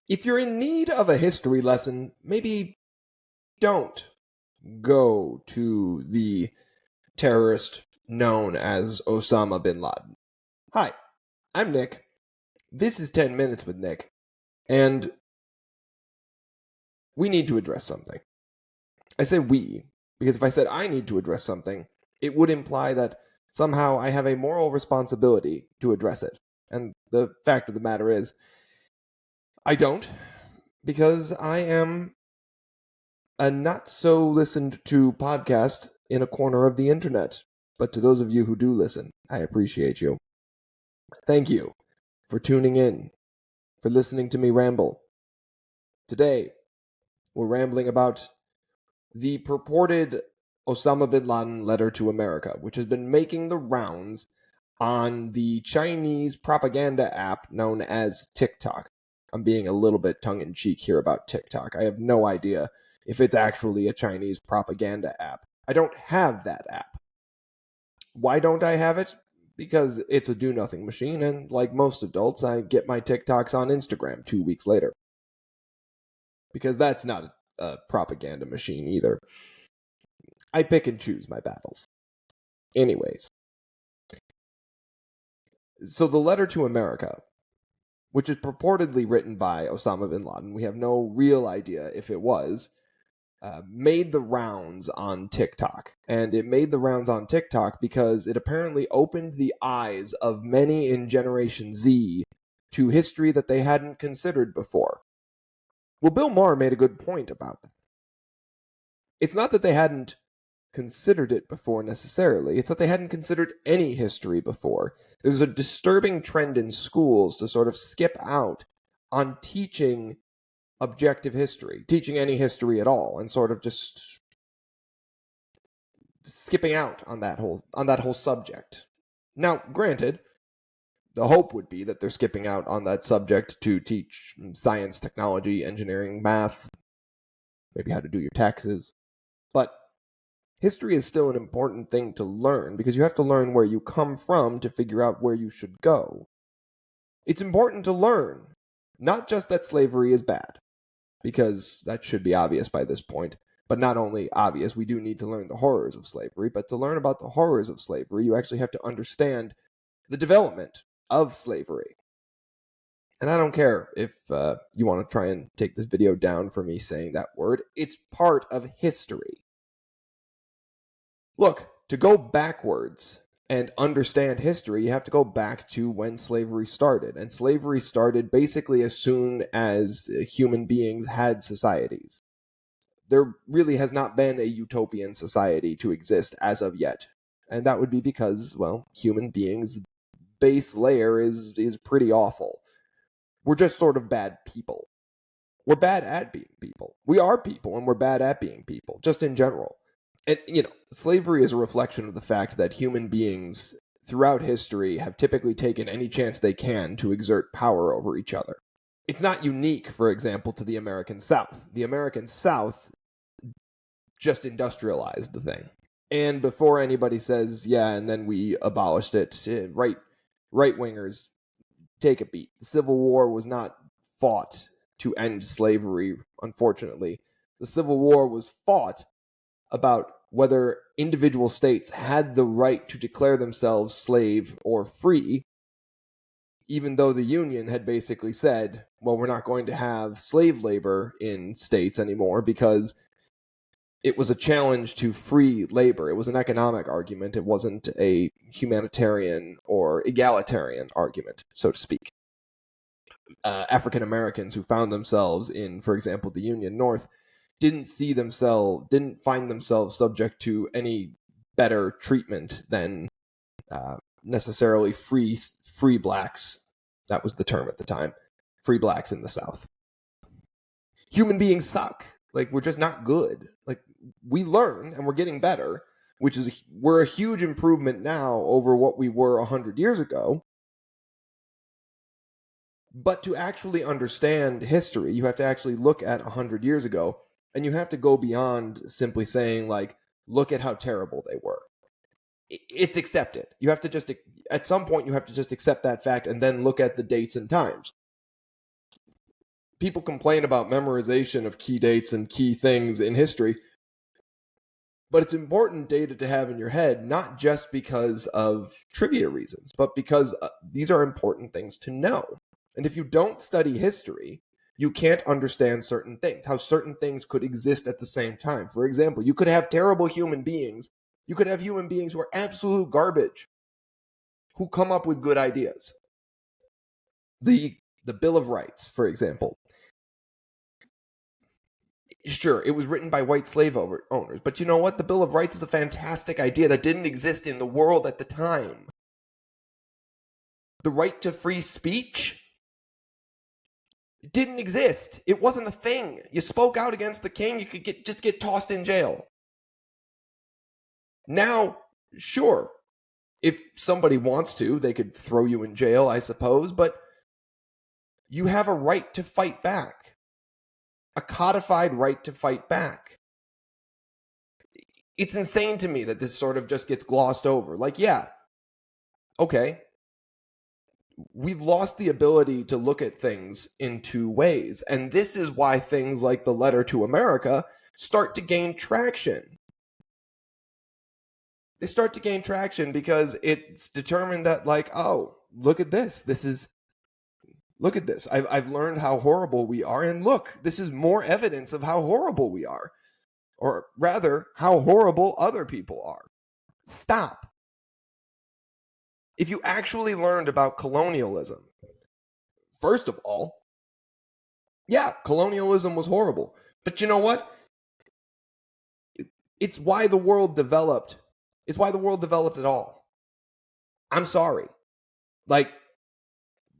If you're in need of a history lesson, maybe don't go to the terrorist known as Osama bin Laden. Hi, I'm Nick. This is 10 Minutes with Nick, and we need to address something. I say we, because if I said I need to address something, it would imply that somehow I have a moral responsibility to address it. And the fact of the matter is, I don't, because I am a not so listened to podcast in a corner of the internet. But to those of you who do listen, I appreciate you. Thank you for tuning in, for listening to me ramble. Today, we're rambling about the purported Osama bin Laden letter to America, which has been making the rounds on the Chinese propaganda app known as TikTok. I'm being a little bit tongue-in-cheek here about TikTok. I have no idea if it's actually a Chinese propaganda app. I don't have that app. Why don't I have it? Because it's a do-nothing machine, and like most adults, I get my TikToks on Instagram 2 weeks later. Because that's not a propaganda machine either. I pick and choose my battles. Anyways. So the letter to America, which is purportedly written by Osama bin Laden, we have no real idea if it was, made the rounds on TikTok. And it made the rounds on TikTok because it apparently opened the eyes of many in Generation Z to history that they hadn't considered before. Well, Bill Maher made a good point about that. It's not that they hadn't considered it before necessarily. It's that they hadn't considered any history before. There's a disturbing trend in schools to sort of skip out on teaching objective history, teaching any history at all, and sort of just skipping out on that whole subject. Now, granted, the hope would be that they're skipping out on that subject to teach science, technology, engineering, math, maybe how to do your taxes. But history is still an important thing to learn because you have to learn where you come from to figure out where you should go. It's important to learn, not just that slavery is bad, because that should be obvious by this point, but not only obvious, we do need to learn the horrors of slavery, but to learn about the horrors of slavery, you actually have to understand the development of slavery. And I don't care if you want to try and take this video down for me saying that word. It's part of history. Look, to go backwards and understand history, you have to go back to when slavery started. And slavery started basically as soon as human beings had societies. There really has not been a utopian society to exist as of yet. And that would be because, well, human beings' base layer is pretty awful. We're just sort of bad people. We're bad at being people. We are people, and we're bad at being people, just in general. And, slavery is a reflection of the fact that human beings throughout history have typically taken any chance they can to exert power over each other. It's not unique, for example, to the American South. The American South just industrialized the thing. And before anybody says, yeah, and then we abolished it, right-wingers, take a beat. The Civil War was not fought to end slavery, unfortunately. The Civil War was fought about whether individual states had the right to declare themselves slave or free, even though the Union had basically said, well, we're not going to have slave labor in states anymore because it was a challenge to free labor. It was an economic argument. It wasn't a humanitarian or egalitarian argument, so to speak. African Americans who found themselves in, for example, the Union North, didn't find themselves subject to any better treatment than necessarily free blacks. That was the term at the time. Free blacks in the South. Human beings suck. Like, we're just not good. Like, we learn and we're getting better, we're a huge improvement now over what we were 100 years ago. But to actually understand history, you have to actually look at 100 years ago, and you have to go beyond simply saying, like, look at how terrible they were. It's accepted. You have to just, at some point, you have to just accept that fact and then look at the dates and times. People complain about memorization of key dates and key things in history, but it's important data to have in your head, not just because of trivia reasons, but because these are important things to know. And if you don't study history, you can't understand certain things, how certain things could exist at the same time. For example, you could have terrible human beings. You could have human beings who are absolute garbage, who come up with good ideas. The Bill of Rights, for example. Sure, it was written by white slave owners, but you know what? The Bill of Rights is a fantastic idea that didn't exist in the world at the time. The right to free speech didn't exist. It wasn't a thing. You spoke out against the king, you could just get tossed in jail. Now, sure, if somebody wants to, they could throw you in jail, I suppose, but you have a right to fight back. A codified right to fight back. It's insane to me that this sort of just gets glossed over. Like, yeah, okay, we've lost the ability to look at things in two ways. And this is why things like the letter to America start to gain traction. They start to gain traction because it's determined that, like, oh, look at this. Look at this. I've learned how horrible we are. And look, this is more evidence of how horrible we are. Or rather, how horrible other people are. Stop. If you actually learned about colonialism, first of all, yeah, colonialism was horrible. But you know what? It's why the world developed. It's why the world developed at all. I'm sorry. Like,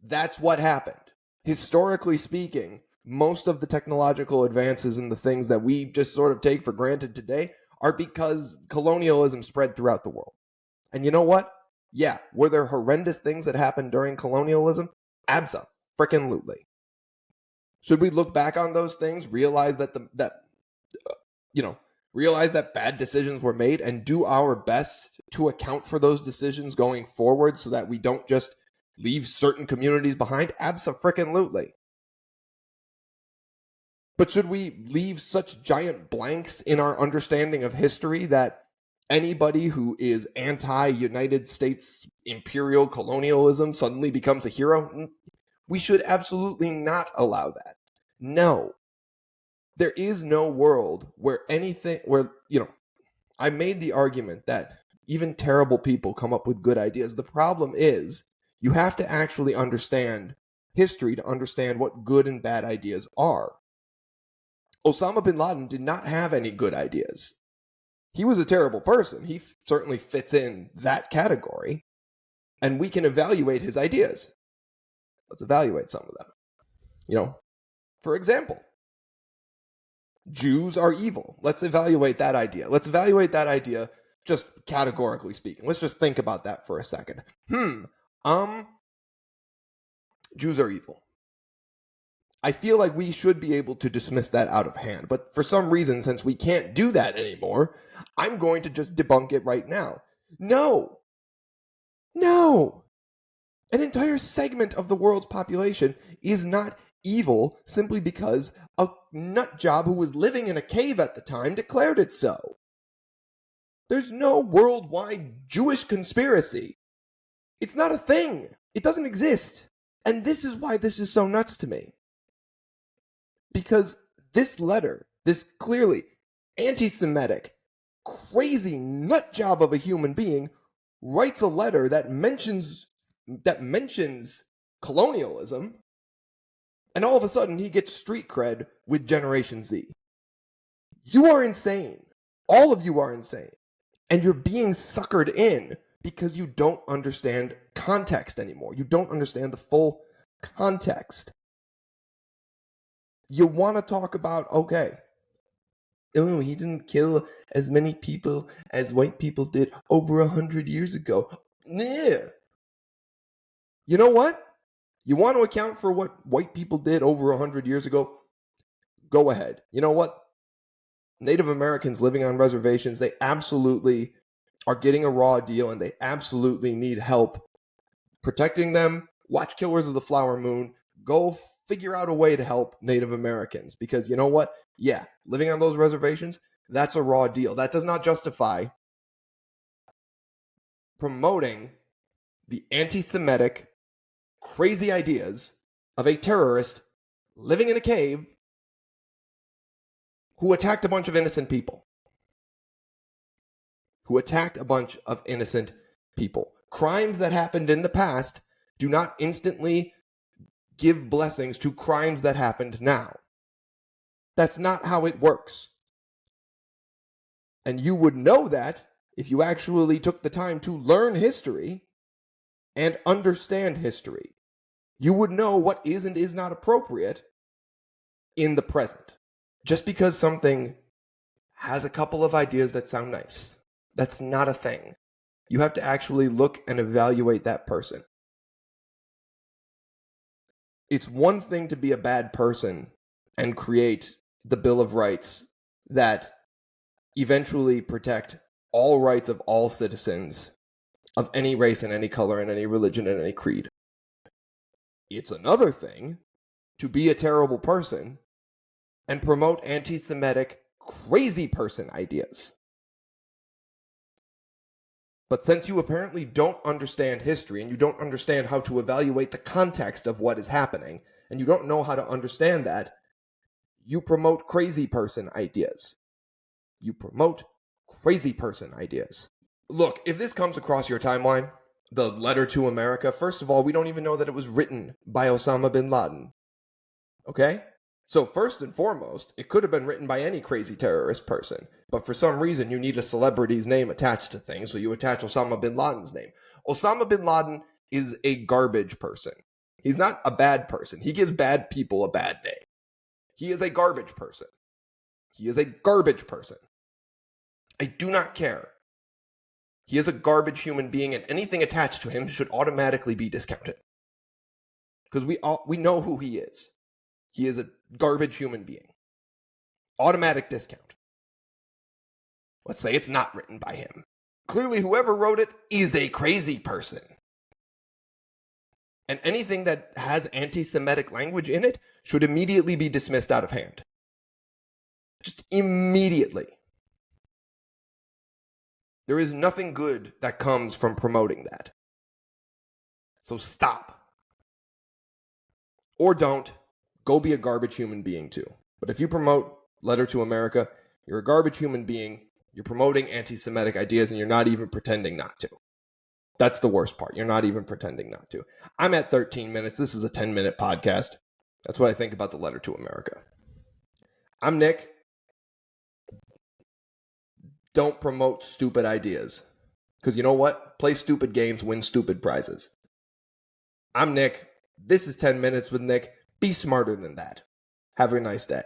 that's what happened. Historically speaking, most of the technological advances and the things that we just sort of take for granted today are because colonialism spread throughout the world. And you know what? Yeah, were there horrendous things that happened during colonialism? Abso-freaking-lutely. Should we look back on those things, realize that realize that bad decisions were made and do our best to account for those decisions going forward so that we don't just leave certain communities behind? Abso-freaking-lutely. But should we leave such giant blanks in our understanding of history that anybody who is anti-United States imperial colonialism suddenly becomes a hero? We should absolutely not allow that. No. There is no world where I made the argument that even terrible people come up with good ideas. The problem is you have to actually understand history to understand what good and bad ideas are. Osama bin Laden did not have any good ideas. He was a terrible person. He certainly fits in that category. And we can evaluate his ideas. Let's evaluate some of them. For example, Jews are evil. Let's evaluate that idea. Let's evaluate that idea just categorically speaking. Let's just think about that for a second. Jews are evil. I feel like we should be able to dismiss that out of hand. But for some reason, since we can't do that anymore, I'm going to just debunk it right now. No. An entire segment of the world's population is not evil simply because a nut job who was living in a cave at the time declared it so. There's no worldwide Jewish conspiracy. It's not a thing. It doesn't exist. And this is why this is so nuts to me. Because this letter, this clearly anti-Semitic, crazy nut job of a human being, writes a letter that mentions colonialism, and all of a sudden he gets street cred with Generation Z. You are insane. All of you are insane. And you're being suckered in because you don't understand context anymore. You don't understand the full context. You want to talk about, okay, oh, he didn't kill as many people as white people did over 100 years ago. Yeah. You know what? You want to account for what white people did over 100 years ago? Go ahead. You know what? Native Americans living on reservations, they absolutely are getting a raw deal and they absolutely need help protecting them. Watch Killers of the Flower Moon. Go figure out a way to help Native Americans, because you know what? Yeah, living on those reservations, that's a raw deal. That does not justify promoting the anti-Semitic, crazy ideas of a terrorist living in a cave who attacked a bunch of innocent people. Crimes that happened in the past do not instantly give blessings to crimes that happened now. That's not how it works. And you would know that if you actually took the time to learn history and understand history. You would know what is and is not appropriate in the present. Just because something has a couple of ideas that sound nice, that's not a thing. You have to actually look and evaluate that person. It's one thing to be a bad person and create the Bill of Rights that eventually protect all rights of all citizens of any race and any color and any religion and any creed. It's another thing to be a terrible person and promote anti-Semitic crazy person ideas. But since you apparently don't understand history and you don't understand how to evaluate the context of what is happening, and you don't know how to understand that, you promote crazy person ideas. Look, if this comes across your timeline, the letter to America, first of all, we don't even know that it was written by Osama bin Laden. Okay? So first and foremost, it could have been written by any crazy terrorist person. But for some reason, you need a celebrity's name attached to things, so you attach Osama bin Laden's name. Osama bin Laden is a garbage person. He's not a bad person. He gives bad people a bad name. He is a garbage person. I do not care. He is a garbage human being, and anything attached to him should automatically be discounted. Because we know who he is. He is a garbage human being. Automatic discount. Let's say it's not written by him. Clearly, whoever wrote it is a crazy person. And anything that has anti-Semitic language in it should immediately be dismissed out of hand. Just immediately. There is nothing good that comes from promoting that. So stop. Or don't. Go be a garbage human being too. But if you promote Letter to America, you're a garbage human being, you're promoting anti-Semitic ideas, and you're not even pretending not to. That's the worst part. You're not even pretending not to. I'm at 13 minutes. This is a 10-minute podcast. That's what I think about the Letter to America. I'm Nick. Don't promote stupid ideas. Because you know what? Play stupid games, win stupid prizes. I'm Nick. This is 10 Minutes with Nick. Be smarter than that. Have a nice day.